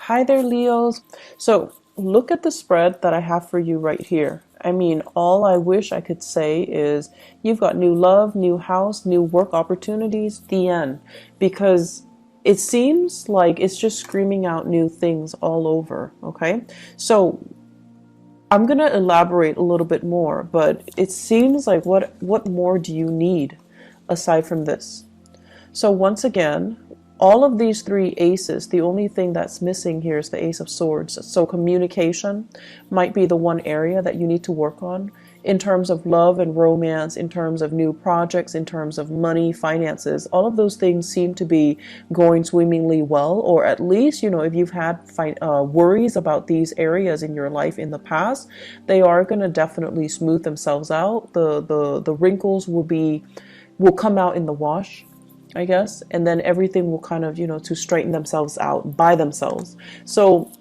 Hi there, Leos. So look at the spread that I have for you right here. I mean, all I wish I could say is you've got new love, new house, new work opportunities, the end. Because it seems like it's just screaming out new things all over, okay? So I'm going to elaborate a little bit more, but it seems like what more do you need aside from this? So once again, all of these three aces, the only thing that's missing here is the Ace of Swords. So communication might be the one area that you need to work on in terms of love and romance, in terms of new projects, in terms of money, finances. All of those things seem to be going swimmingly well, or at least, if you've had worries about these areas in your life in the past, they are going to definitely smooth themselves out. The wrinkles will come out in the wash, I guess, and then everything will kind of, to straighten themselves out by themselves. So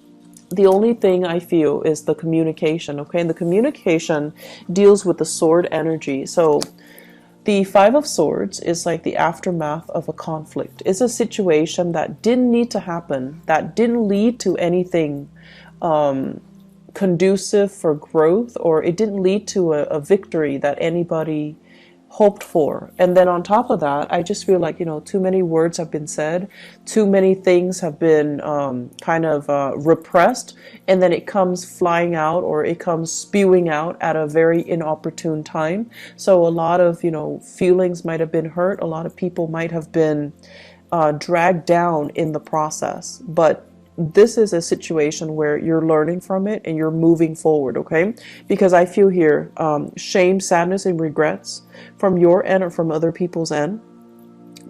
the only thing I feel is the communication, okay? And the communication deals with the sword energy. So the Five of Swords is like the aftermath of a conflict. It's a situation that didn't need to happen, that didn't lead to anything conducive for growth, or it didn't lead to a victory that anybody hoped for. And then on top of that, I just feel like, too many words have been said, too many things have been repressed, and then it comes flying out, or it comes spewing out at a very inopportune time. So a lot of, feelings might have been hurt, a lot of people might have been dragged down in the process. But this is a situation where you're learning from it and you're moving forward, okay? Because I feel here shame, sadness, and regrets from your end or from other people's end.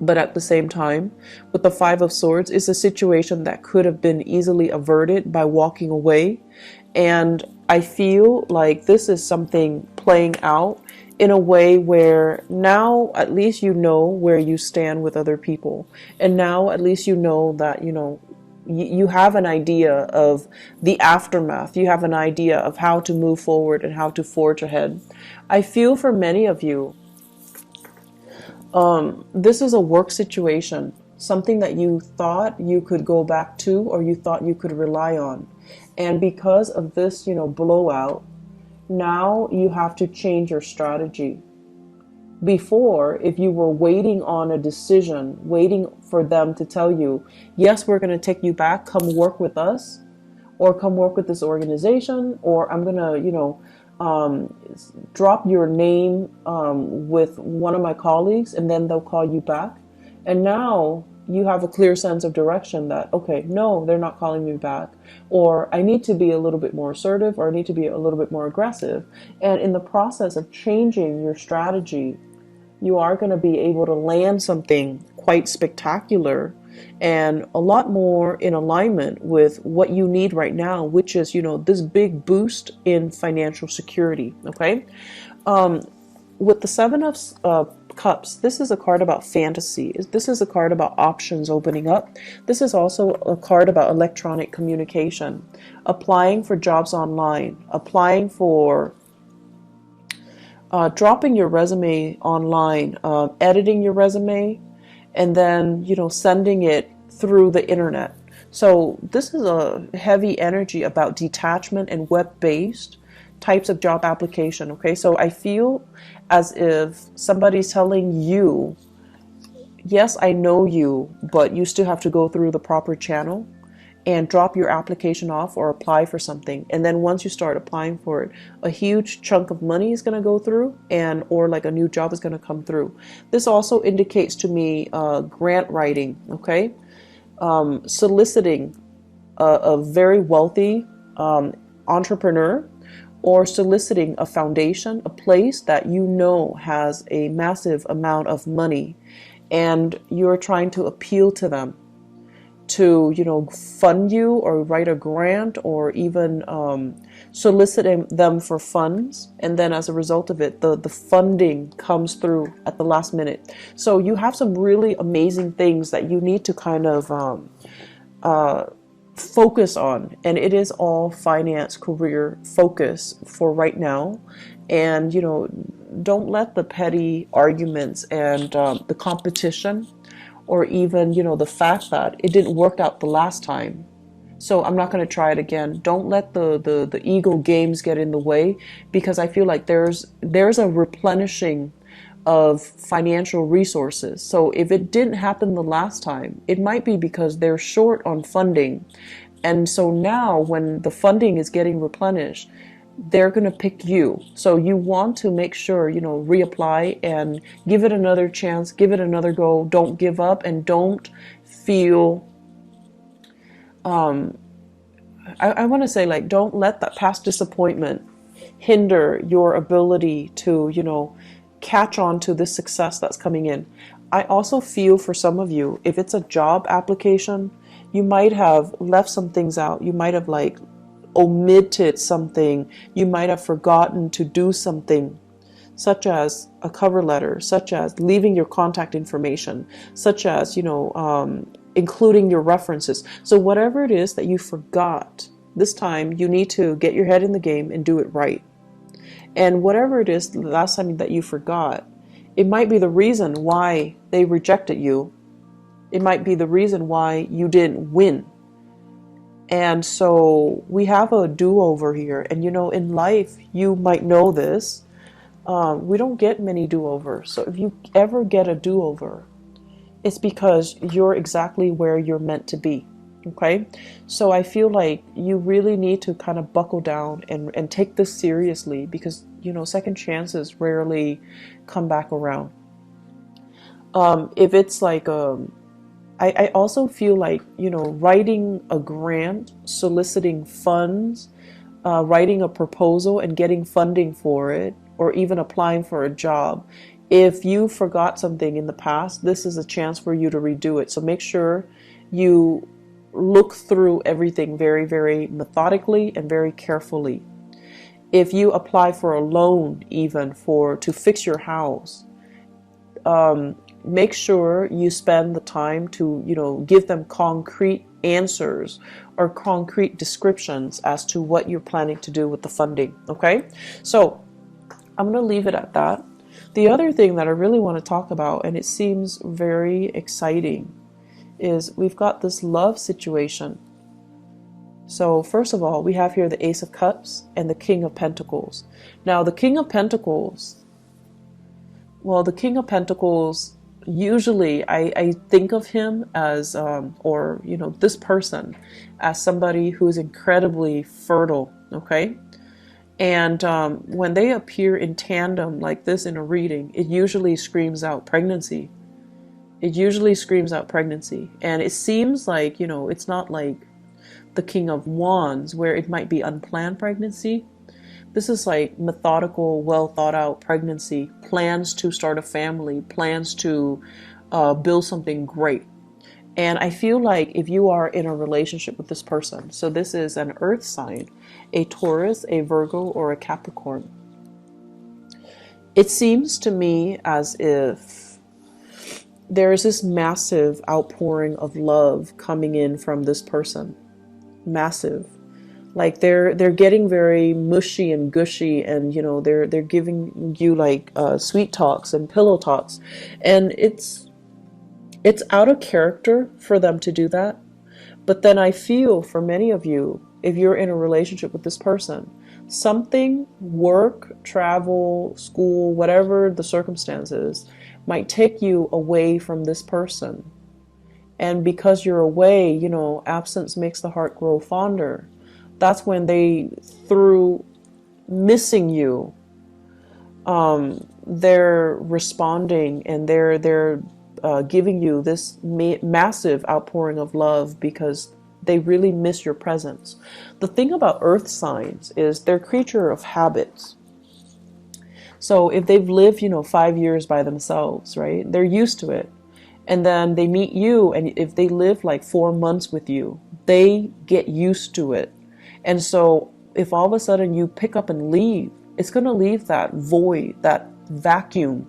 But at the same time, with the Five of Swords, it's a situation that could have been easily averted by walking away. And I feel like this is something playing out in a way where now at least you know where you stand with other people. And now at least you know that, you have an idea of the aftermath. You have an idea of how to move forward and how to forge ahead. I feel for many of you, this is a work situation, something that you thought you could go back to or you thought you could rely on. And because of this, blowout, now you have to change your strategy. Before, if you were waiting on a decision, waiting for them to tell you, yes, we're going to take you back, come work with us, or come work with this organization, or I'm going to, drop your name with one of my colleagues, and then they'll call you back. And now you have a clear sense of direction that, okay, no, they're not calling me back, or I need to be a little bit more assertive, or I need to be a little bit more aggressive. And in the process of changing your strategy, you are going to be able to land something quite spectacular and a lot more in alignment with what you need right now, which is, this big boost in financial security. Okay. With the Seven of Cups, this is a card about fantasy. This is a card about options opening up. This is also a card about electronic communication, applying for jobs online, applying for dropping your resume online, editing your resume, and then, sending it through the internet. So this is a heavy energy about detachment and web-based types of job application. Okay, so I feel as if somebody's telling you, yes, I know you, but you still have to go through the proper channel and drop your application off or apply for something. And then once you start applying for it, a huge chunk of money is going to go through, or like a new job is going to come through. This also indicates to me grant writing, okay? Soliciting a very wealthy entrepreneur, or soliciting a foundation, a place that has a massive amount of money, and you're trying to appeal to them to, fund you or write a grant, or even solicit them for funds. And then as a result of it, the funding comes through at the last minute. So you have some really amazing things that you need to kind of focus on. And it is all finance, career focus for right now. And, don't let the petty arguments and the competition, or even, the fact that it didn't work out the last time, So I'm not going to try it again. Don't let the ego games get in the way, because I feel like there's a replenishing of financial resources. So if it didn't happen the last time, it might be because they're short on funding. And so now when the funding is getting replenished, they're going to pick you. So you want to make sure, reapply and give it another chance, give it another go. Don't give up, and don't feel, I want to say, like, don't let that past disappointment hinder your ability to, catch on to this success that's coming in. I also feel for some of you, if it's a job application, you might have left some things out. You might have like omitted something. You might have forgotten to do something, such as a cover letter, such as leaving your contact information, such as, including your references. So whatever it is that you forgot, this time you need to get your head in the game and do it right. And whatever it is the last time that you forgot, it might be the reason why they rejected you. It might be the reason why you didn't win. And so we have a do-over here. And in life, you might know this. We don't get many do-overs. So if you ever get a do-over, it's because you're exactly where you're meant to be. Okay? So I feel like you really need to kind of buckle down and take this seriously, because, second chances rarely come back around. If it's like, I also feel like, writing a grant, soliciting funds, writing a proposal and getting funding for it, or even applying for a job. If you forgot something in the past, this is a chance for you to redo it. So make sure you look through everything very, very methodically and very carefully. If you apply for a loan, even to fix your house, make sure you spend the time to, give them concrete answers or concrete descriptions as to what you're planning to do with the funding. Okay, so I'm going to leave it at that. The other thing that I really want to talk about, and it seems very exciting, is we've got this love situation. So first of all, we have here the Ace of Cups and the King of Pentacles. Now the King of Pentacles, usually I think of him as, this person as somebody who's incredibly fertile, okay? And when they appear in tandem like this in a reading, it usually screams out pregnancy. It usually screams out pregnancy. And it seems like, it's not like the King of Wands where it might be unplanned pregnancy. This is like methodical, well thought out pregnancy, plans to start a family, plans to build something great. And I feel like if you are in a relationship with this person, so this is an earth sign, a Taurus, a Virgo, or a Capricorn, it seems to me as if there is this massive outpouring of love coming in from this person. Massive. Like they're getting very mushy and gushy, and they're giving you like sweet talks and pillow talks, and it's out of character for them to do that. But then I feel for many of you, if you're in a relationship with this person, something, work, travel, school, whatever the circumstances, might take you away from this person. And because you're away, absence makes the heart grow fonder. That's when they, through missing you, they're responding, and they're giving you this massive outpouring of love because they really miss your presence. The thing about earth signs is they're creature of habits. So if they've lived, 5 years by themselves, right, they're used to it. And then they meet you, and if they live like 4 months with you, they get used to it. And so if all of a sudden you pick up and leave, it's going to leave that void, that vacuum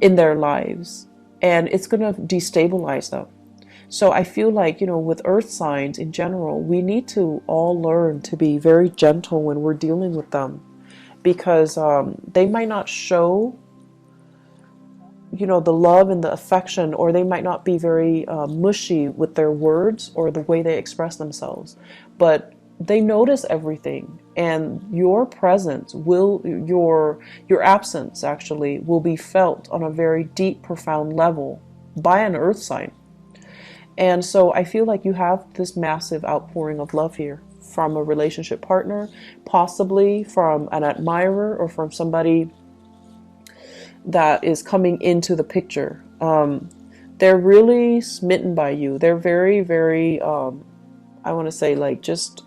in their lives, and it's going to destabilize them. So I feel like, with earth signs in general, we need to all learn to be very gentle when we're dealing with them, because they might not show the love and the affection, or they might not be very mushy with their words or the way they express themselves, but they notice everything, and your presence will, your absence actually will be felt on a very deep, profound level by an earth sign. And so I feel like you have this massive outpouring of love here from a relationship partner, possibly from an admirer or from somebody that is coming into the picture. They're really smitten by you. They're very, very, I want to say, like, just,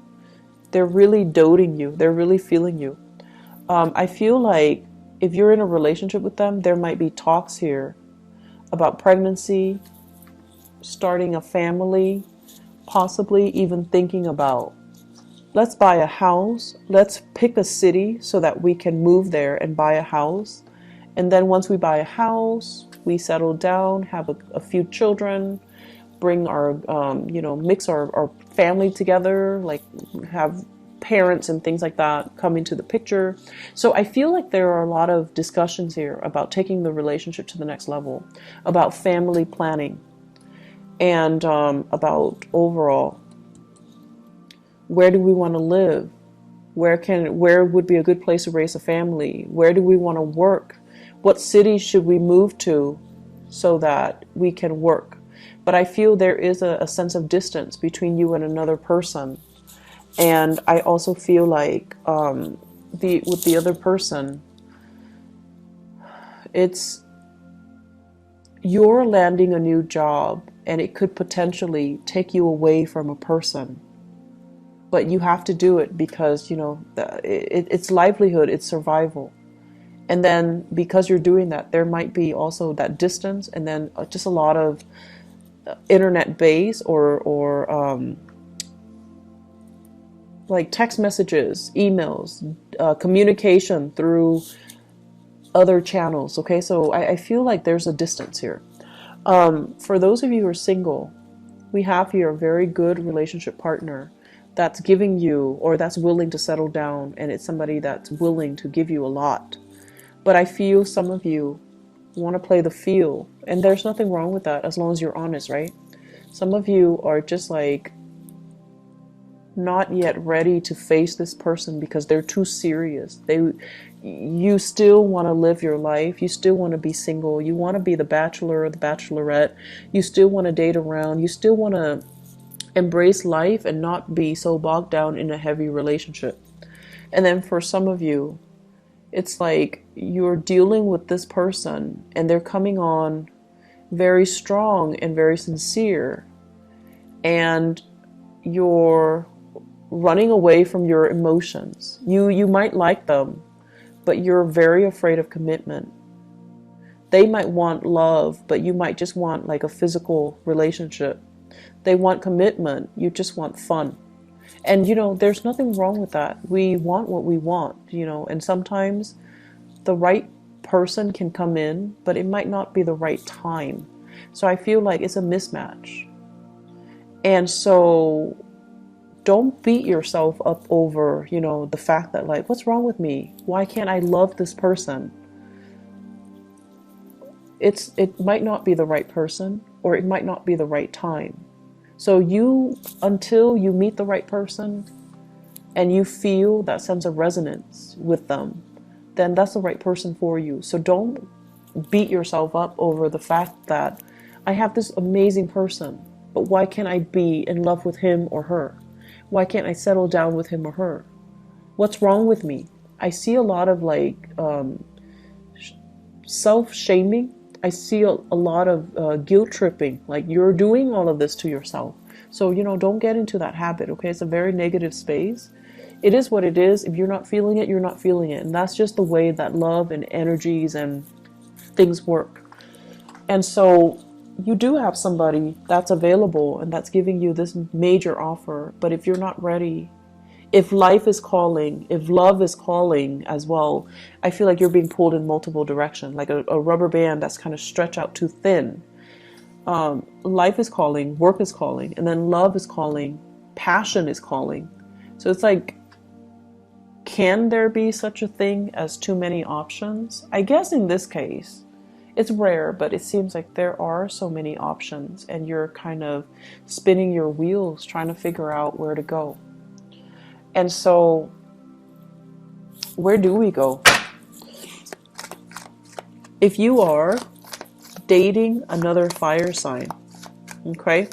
they're really doting you. They're really feeling you. I feel like if you're in a relationship with them, there might be talks here about pregnancy, starting a family, possibly even thinking about, let's buy a house, let's pick a city so that we can move there and buy a house. And then once we buy a house, we settle down, have a few children, bring our, mix our family together, like have parents and things like that come into the picture. So I feel like there are a lot of discussions here about taking the relationship to the next level, about family planning, and about overall, where do we want to live? Where would be a good place to raise a family? Where do we want to work? What city should we move to so that we can work? But I feel there is a sense of distance between you and another person. And I also feel like with the other person, you're landing a new job, and it could potentially take you away from a person. But you have to do it because, it's livelihood, it's survival. And then because you're doing that, there might be also that distance, and then just a lot of internet base or like text messages, emails, communication through other channels. Okay, so I feel like there's a distance here. For those of you who are single, we have here a very good relationship partner that's giving you, or that's willing to settle down, and it's somebody that's willing to give you a lot. But I feel some of you want to play the feel, and there's nothing wrong with that as long as you're honest, right? Some of you are just like not yet ready to face this person because they're too serious. You still want to live your life. You still want to be single. You want to be the bachelor or the bachelorette. You still want to date around. You still want to embrace life and not be so bogged down in a heavy relationship. And then for some of you, it's like you're dealing with this person and they're coming on very strong and very sincere, and you're running away from your emotions. You might like them, but you're very afraid of commitment. They might want love, but you might just want like a physical relationship. They want commitment, you just want fun. And there's nothing wrong with that. We want what we want, and sometimes the right person can come in, but it might not be the right time. So I feel like it's a mismatch. And so don't beat yourself up over, the fact that, like, what's wrong with me? Why can't I love this person? It might not be the right person, or it might not be the right time. So until you meet the right person and you feel that sense of resonance with them, then that's the right person for you. So don't beat yourself up over the fact that I have this amazing person, but why can't I be in love with him or her? Why can't I settle down with him or her? What's wrong with me? I see a lot of like self-shaming. I see a lot of guilt tripping, like you're doing all of this to yourself. So, don't get into that habit, okay? It's a very negative space. It is what it is. If you're not feeling it, you're not feeling it. And that's just the way that love and energies and things work. And so you do have somebody that's available and that's giving you this major offer. But if you're not ready, if life is calling, if love is calling as well, I feel like you're being pulled in multiple directions, like a rubber band that's kind of stretched out too thin. Life is calling, work is calling, and then love is calling, passion is calling. So it's like, can there be such a thing as too many options? I guess in this case, it's rare, but it seems like there are so many options and you're kind of spinning your wheels trying to figure out where to go. And so, where do we go? If you are dating another fire sign, okay?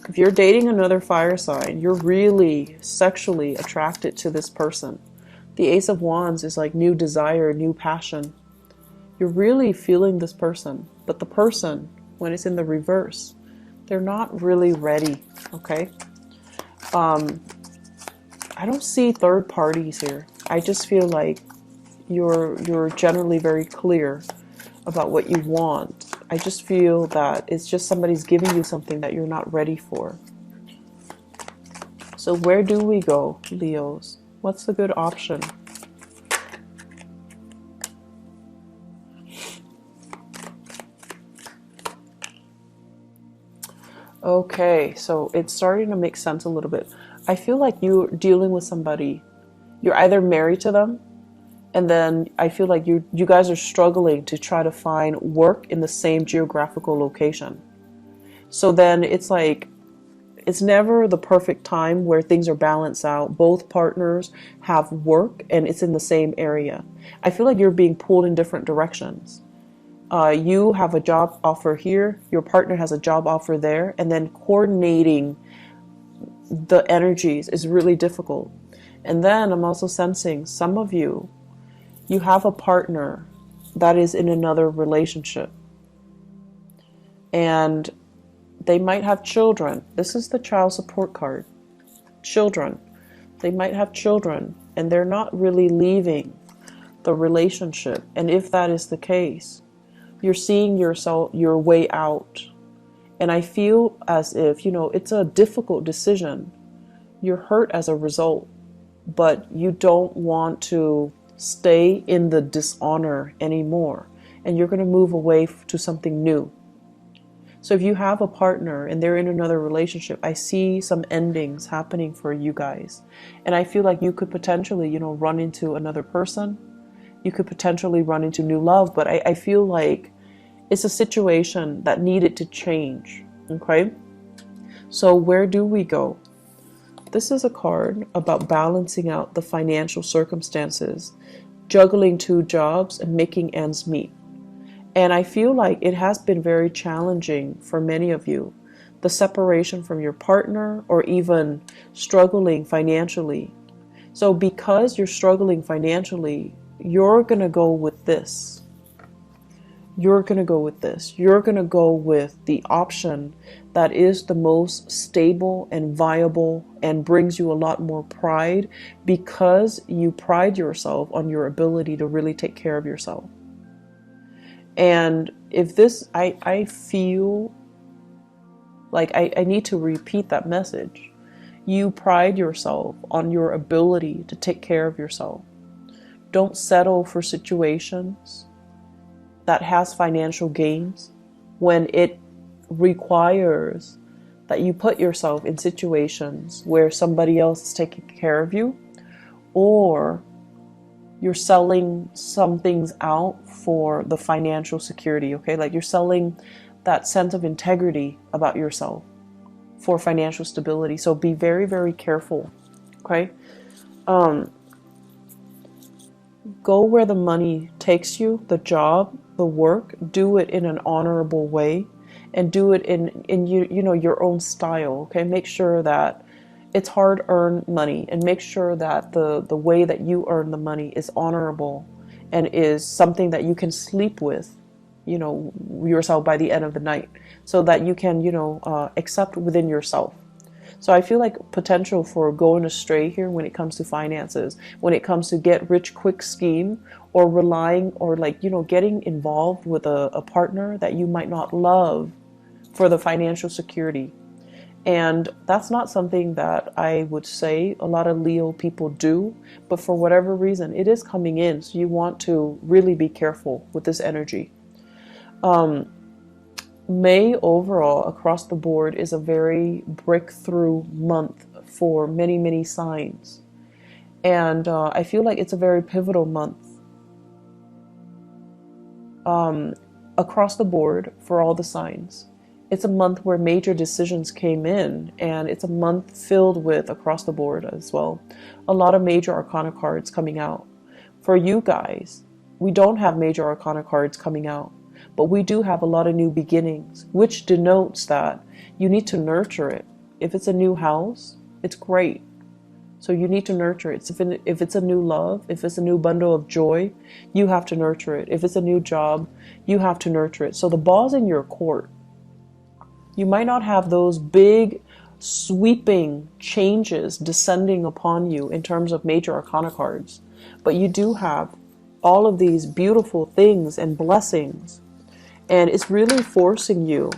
If you're dating another fire sign, you're really sexually attracted to this person. The Ace of Wands is like new desire, new passion. You're really feeling this person, but the person, when it's in the reverse, they're not really ready, okay? I don't see third parties here. I just feel like you're generally very clear about what you want. I just feel that it's just somebody's giving you something that you're not ready for. So where do we go, Leos? What's the good option? Okay, so it's starting to make sense a little bit. I feel like you're dealing with somebody. You're either married to them, and then I feel like you guys are struggling to try to find work in the same geographical location. So then it's like, it's never the perfect time where things are balanced out. Both partners have work and it's in the same area. I feel like you're being pulled in different directions. You have a job offer here, your partner has a job offer there, and then coordinating the energies is really difficult. And then I'm also sensing some of you have a partner that is in another relationship. And they might have children. This is the child support card. Children. They might have children and they're not really leaving the relationship. And if that is the case, you're seeing yourself, your way out. And I feel as if, it's a difficult decision. You're hurt as a result, but you don't want to stay in the dishonor anymore. And you're going to move away to something new. So if you have a partner and they're in another relationship, I see some endings happening for you guys. And I feel like you could potentially, run into another person. You could potentially run into new love, but I feel like it's a situation that needed to change, okay? So where do we go? This is a card about balancing out the financial circumstances, juggling two jobs and making ends meet. And I feel like it has been very challenging for many of you. The separation from your partner or even struggling financially. So because you're struggling financially, you're going to go with this. You're going to go with this. You're going to go with the option that is the most stable and viable and brings you a lot more pride because you pride yourself on your ability to really take care of yourself. And if this, I feel like I need to repeat that message. You pride yourself on your ability to take care of yourself. Don't settle for situations that has financial gains when it requires that you put yourself in situations where somebody else is taking care of you, or you're selling some things out for the financial security, okay? Like you're selling that sense of integrity about yourself for financial stability. So be very, very careful, okay? Go where the money takes you, the job, the work. Do it in an honorable way, and do it in your own style. Okay, make sure that it's hard-earned money, and make sure that the way that you earn the money is honorable and is something that you can sleep with, yourself by the end of the night, so that you can accept within yourself. So I feel like potential for going astray here when it comes to finances, when it comes to get rich quick scheme, or relying or getting involved with a partner that you might not love for the financial security. And that's not something that I would say a lot of Leo people do, but for whatever reason, it is coming in. So you want to really be careful with this energy. May overall across the board is a very breakthrough month for many, many signs. And I feel like it's a very pivotal month. across the board for all the signs. It's a month where major decisions came in, and it's a month filled with, across the board as well, a lot of major arcana cards coming out. For you guys, we don't have major arcana cards coming out, but we do have a lot of new beginnings, which denotes that you need to nurture it. If it's a new house, it's great. So you need to nurture it. If it's a new love, if it's a new bundle of joy, you have to nurture it. If it's a new job, you have to nurture it. So the ball's in your court. You might not have those big sweeping changes descending upon you in terms of major arcana cards, but you do have all of these beautiful things and blessings, and it's really forcing you,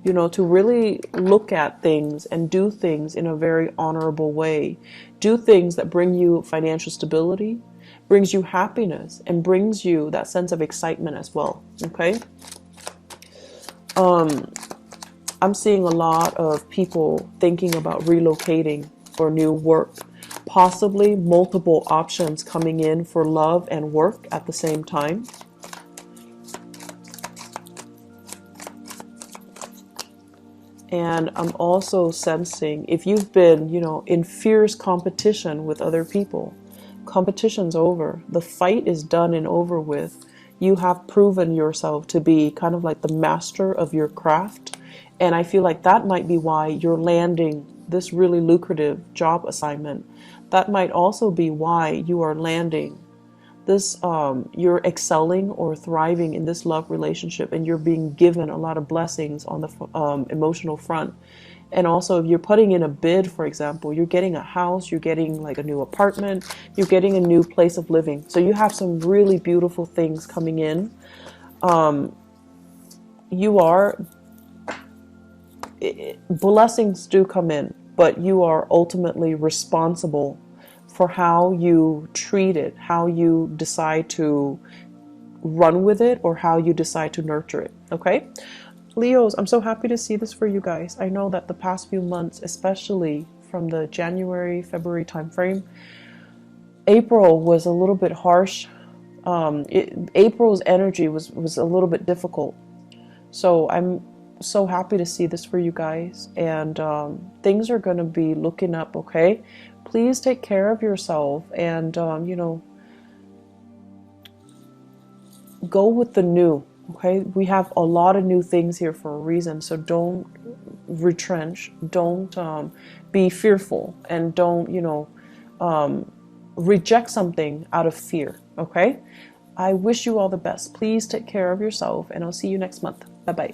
you know, to really look at things and do things in a very honorable way. Do things that bring you financial stability, brings you happiness, and brings you that sense of excitement as well. Okay. I'm seeing a lot of people thinking about relocating for new work, possibly multiple options coming in for love and work at the same time. And I'm also sensing, if you've been, you know, in fierce competition with other people, competition's over. The fight is done and over with. You have proven yourself to be kind of like the master of your craft. And I feel like that might be why you're landing this really lucrative job assignment. That might also be why you are landing this, you're excelling or thriving in this love relationship, and you're being given a lot of blessings on the emotional front. And also, if you're putting in a bid, for example, you're getting a house, you're getting like a new apartment, you're getting a new place of living. So you have some really beautiful things coming in. Blessings do come in, but you are ultimately responsible for how you treat it, how you decide to run with it, or how you decide to nurture it. Okay, Leos, I'm so happy to see this for you guys. I know that the past few months, especially from the January, February timeframe, April was a little bit harsh. April's energy was a little bit difficult. So I'm so happy to see this for you guys, and things are going to be looking up. Okay, please take care of yourself, and you know, go with the new. Okay, we have a lot of new things here for a reason, so don't retrench, don't be fearful, and don't, you know, reject something out of fear. Okay, I wish you all the best. Please take care of yourself, and I'll see you next month. Bye bye.